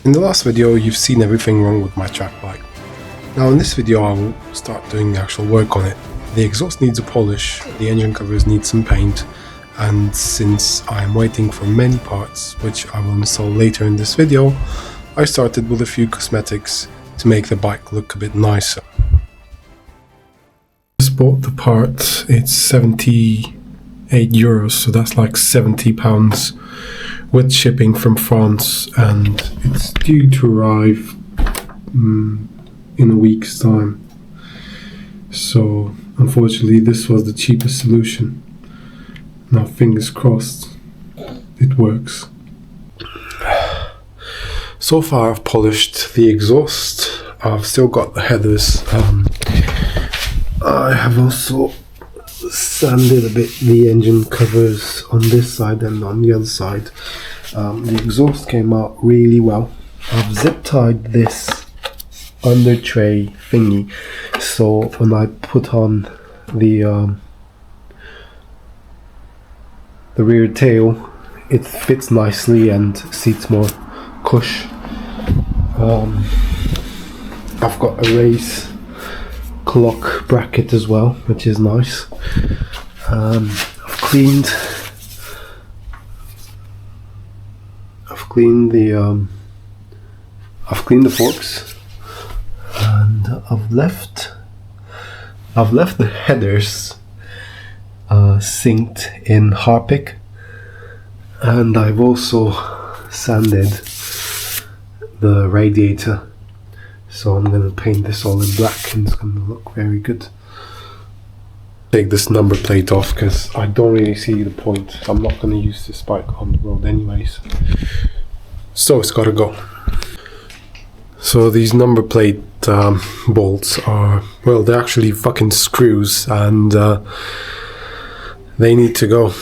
In the last video you've seen everything wrong with my track bike. Now in this video I will start doing the actual work on it. The exhaust needs a polish, the engine covers need some paint, and since I am waiting for many parts which I will install later in this video, I started with a few cosmetics to make the bike look a bit nicer. I just bought the part, it's 78 euros, so that's like 70 pounds with shipping from France, and it's due to arrive in a week's time. So unfortunately this was the cheapest solution. Now fingers crossed it works. So far I've polished the exhaust, I've still got the headers. I have also sanded a bit the engine covers on this side and on the other side. The exhaust came out really well. I've zip tied this under tray thingy, so when I put on the rear tail, it fits nicely and seats more cush. I've got a race clock bracket as well, which is nice. I've cleaned the forks, and I've left the headers synced in Harpic, and I've also sanded the radiator, so I'm going to paint this all in black and it's going to look very good. Take this number plate off because I don't really see the point. I'm not going to use this bike on the road anyways, so it's got to go. So these number plate bolts are, well, they're actually fucking screws, and they need to go.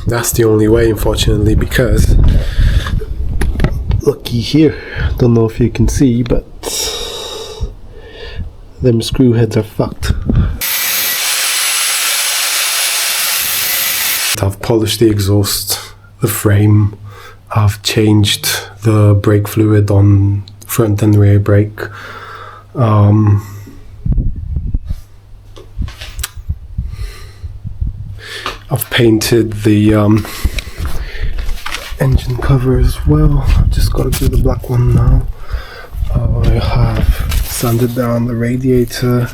That's the only way, unfortunately, because looky here, don't know if you can see, but them screw heads are fucked. I've polished the exhaust, the frame, I've changed the brake fluid on front and rear brake. I've painted the engine cover as well. I've just got to do the black one now. I have sanded down the radiator,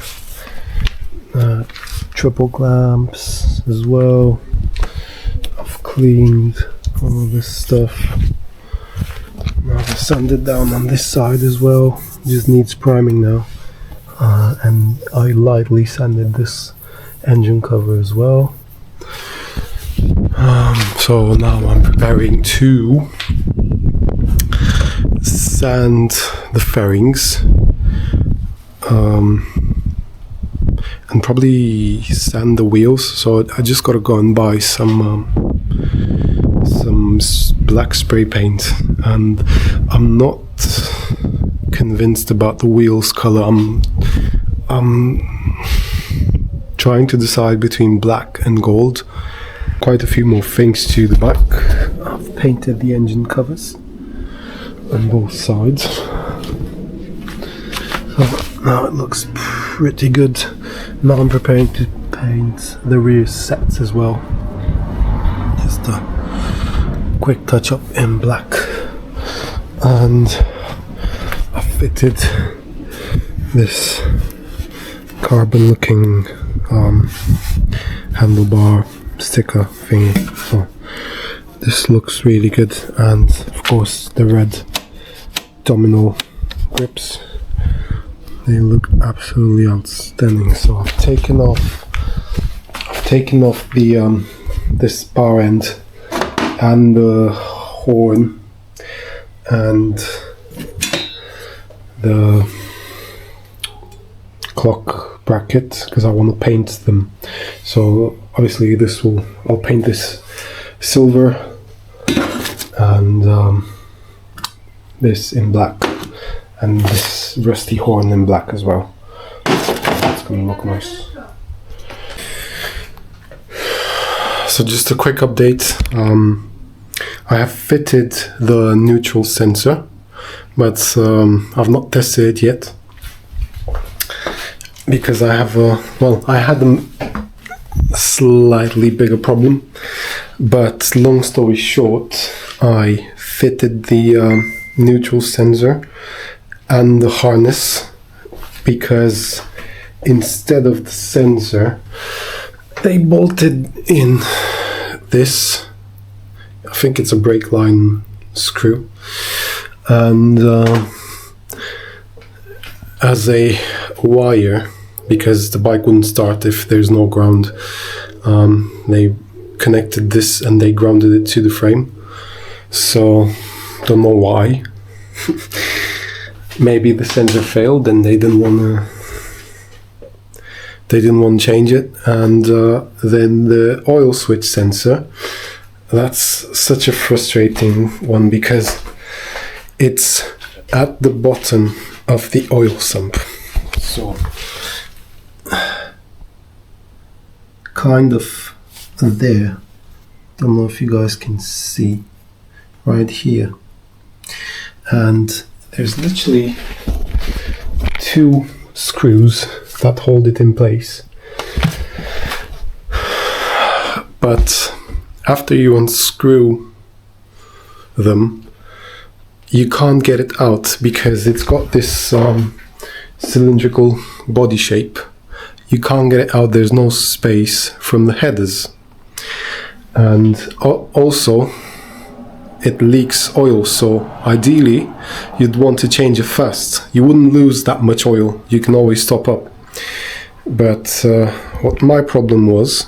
triple clamps as well. I've cleaned all this stuff. Now I've sanded down on this side as well. Just needs priming now. And I lightly sanded this engine cover as well. So now I'm preparing to sand the fairings and probably sand the wheels. So I just gotta go and buy some black spray paint, and I'm not convinced about the wheels color. I'm trying to decide between black and gold. Quite a few more things to the back. I've painted the engine covers on both sides, so now it looks pretty good. Now I'm preparing to paint the rear sets as well. Just a quick touch up in black, and I fitted this carbon looking handlebar sticker thingy, so this looks really good. And of course the red domino grips, they look absolutely outstanding. So I've taken off the this bar end and the horn and the clock bracket because I want to paint them. So obviously I'll paint this silver and this in black, and this rusty horn in black as well. It's gonna look nice. So just a quick update. I have fitted the neutral sensor, but I've not tested it yet because I have I had a slightly bigger problem, but long story short, I fitted the neutral sensor and the harness because instead of the sensor they bolted in this, I think it's a brake line screw, and as a wire, because the bike wouldn't start if there's no ground, they connected this and they grounded it to the frame. So don't know why. Maybe the sensor failed and they didn't want to change it. And then the oil switch sensor, that's such a frustrating one because it's at the bottom of the oil sump. So kind of there. Don't know if you guys can see right here. And there's literally 2 screws that hold it in place. But after you unscrew them, you can't get it out because it's got this cylindrical body shape. You can't get it out, there's no space from the headers. And also it leaks oil, so ideally you'd want to change it fast. You wouldn't lose that much oil, you can always top up. But what my problem was,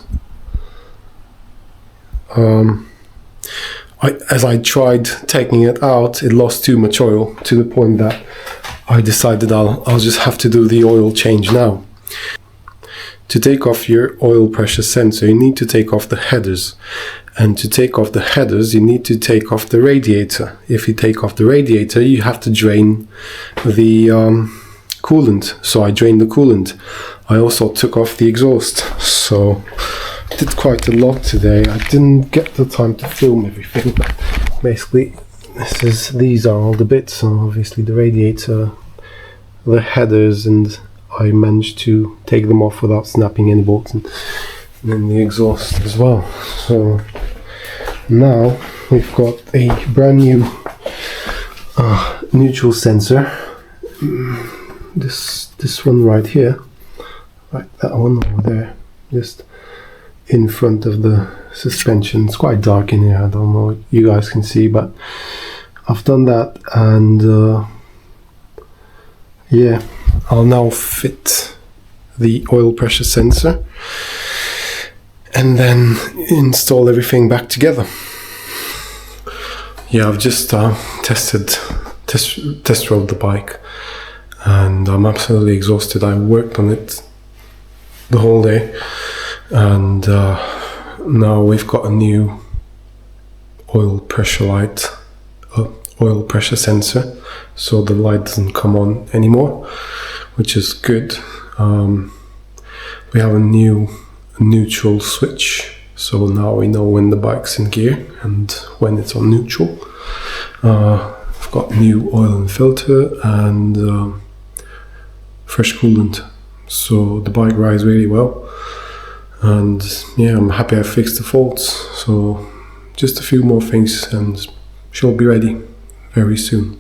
as I tried taking it out, it lost too much oil to the point that I decided I'll just have to do the oil change now. To take off your oil pressure sensor, you need to take off the headers. And to take off the headers, you need to take off the radiator. If you take off the radiator, you have to drain the coolant. So I drained the coolant. I also took off the exhaust. So I did quite a lot today. I didn't get the time to film everything, but basically these are all the bits. So obviously the radiator, the headers, and I managed to take them off without snapping any bolts, and then the exhaust as well. So now we've got a brand new neutral sensor. This one right here, right, that one over there, just in front of the suspension. It's quite dark in here, I don't know what you guys can see, but I've done that, and yeah, I'll now fit the oil pressure sensor and then install everything back together. Yeah, I've just test drove the bike and I'm absolutely exhausted. I worked on it the whole day, and now we've got a new oil pressure sensor, so the light doesn't come on anymore, which is good. We have a new neutral switch, so now we know when the bike's in gear and when it's on neutral. I've got new oil and filter and fresh coolant, so the bike rides really well. And yeah, I'm happy I fixed the faults, so just a few more things and she'll be ready very soon.